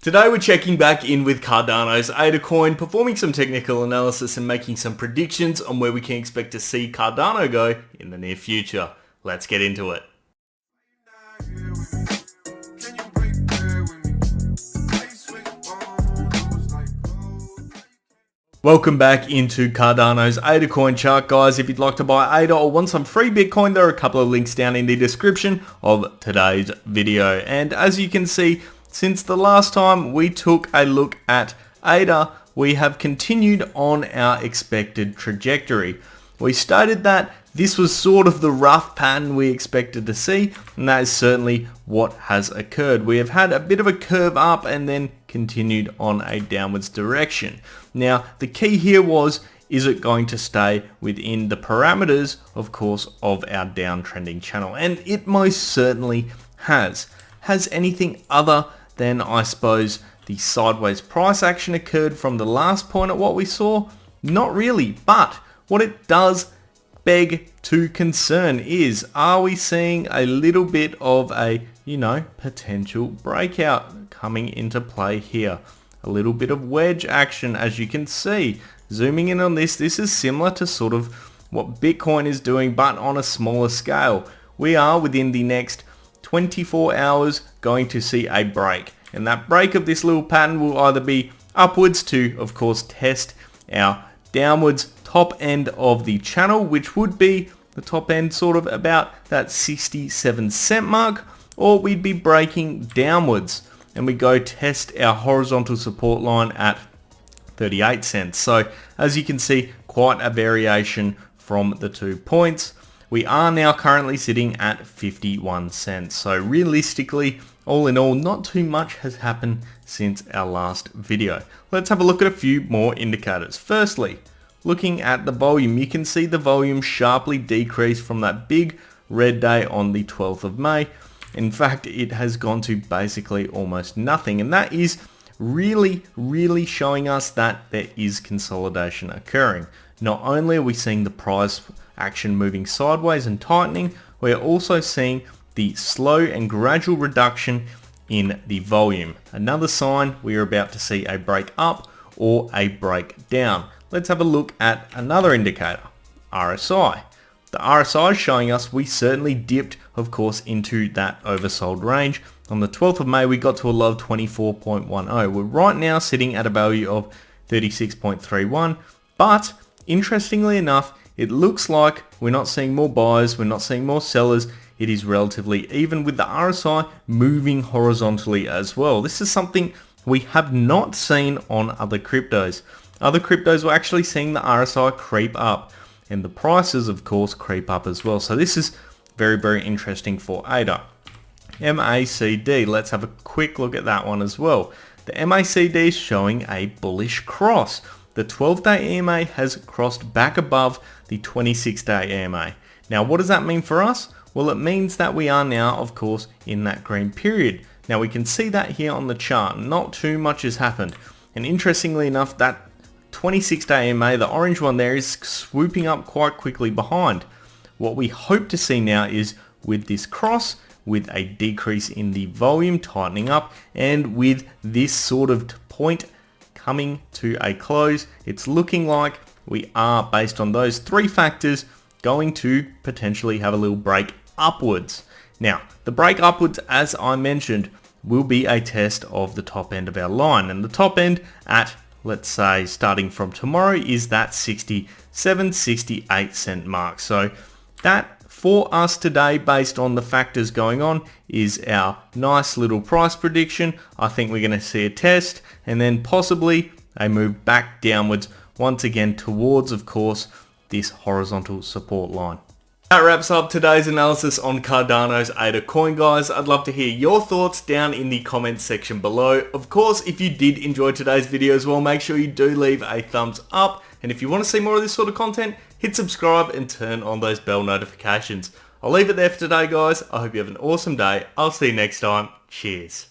Today we're checking back in with Cardano's ADA Coin, performing some technical analysis and making some predictions on where we can expect to see Cardano go in the near future. Let's get into it. Welcome back into Cardano's ADA Coin chart, guys. If you'd like to buy ADA or want some free Bitcoin, there are a couple of links down in the description of today's video. And as you can see, since the last time we took a look at ADA, we have continued on our expected trajectory. We stated that this was sort of the rough pattern we expected to see, and that is certainly what has occurred. We have had a bit of a curve up and then continued on a downwards direction. Now, the key here was, is it going to stay within the parameters, of course, of our downtrending channel? And it most certainly has. Has anything other than, I suppose, the sideways price action occurred from the last point at what we saw? Not really, but what it does beg to concern is, are we seeing a little bit of a, potential breakout coming into play here? A little bit of wedge action, as you can see. Zooming in on this is similar to sort of what Bitcoin is doing, but on a smaller scale. We are within the next 24 hours going to see a break, and that break of this little pattern will either be upwards to, of course, test our downwards top end of the channel, which would be the top end sort of about that 67-cent mark, or we'd be breaking downwards and we go test our horizontal support line at 38 cents. So as you can see, quite a variation from the 2 points. We are now currently sitting at 51 cents. So realistically, all in all, not too much has happened since our last video. Let's have a look at a few more indicators. Firstly, looking at the volume, you can see the volume sharply decreased from that big red day on the 12th of May. In fact, it has gone to basically almost nothing, and that is really showing us that there is consolidation occurring. Not only are we seeing the price action moving sideways and tightening, we are also seeing the slow and gradual reduction in the volume. Another sign we are about to see a break up or a break down. Let's have a look at another indicator, RSI. The RSI is showing us we certainly dipped, of course, into that oversold range. On the 12th of May, we got to a low of 24.10. We're right now sitting at a value of 36.31, but interestingly enough, it looks like we're not seeing more buyers, we're not seeing more sellers. It is relatively even with the RSI moving horizontally as well. This is something we have not seen on other cryptos. Other cryptos were actually seeing the RSI creep up, and the prices, of course, creep up as well. So this is very interesting for ADA. MACD, let's have a quick look at that one as well. The MACD is showing a bullish cross. The 12-day EMA has crossed back above the 26-day EMA. Now, what does that mean for us? Well, it means that we are now, of course, in that green period. Now, we can see that here on the chart. Not too much has happened. And interestingly enough, that 26-day EMA, the orange one there, is swooping up quite quickly behind. What we hope to see now is with this cross, with a decrease in the volume tightening up, and with this sort of point coming to a close, it's looking like we are, based on those 3 factors, going to potentially have a little break upwards. Now, the break upwards, as I mentioned, will be a test of the top end of our line, and the top end at, let's say, starting from tomorrow is that 67-68 cent mark. So that for us today, based on the factors going on, is our nice little price prediction. I think we're going to see a test and then possibly a move back downwards once again towards, of course, this horizontal support line. That wraps up today's analysis on Cardano's ADA Coin, guys. I'd love to hear your thoughts down in the comments section below. Of course, if you did enjoy today's video as well, make sure you do leave a thumbs up. And if you want to see more of this sort of content, hit subscribe and turn on those bell notifications. I'll leave it there for today, guys. I hope you have an awesome day. I'll see you next time. Cheers.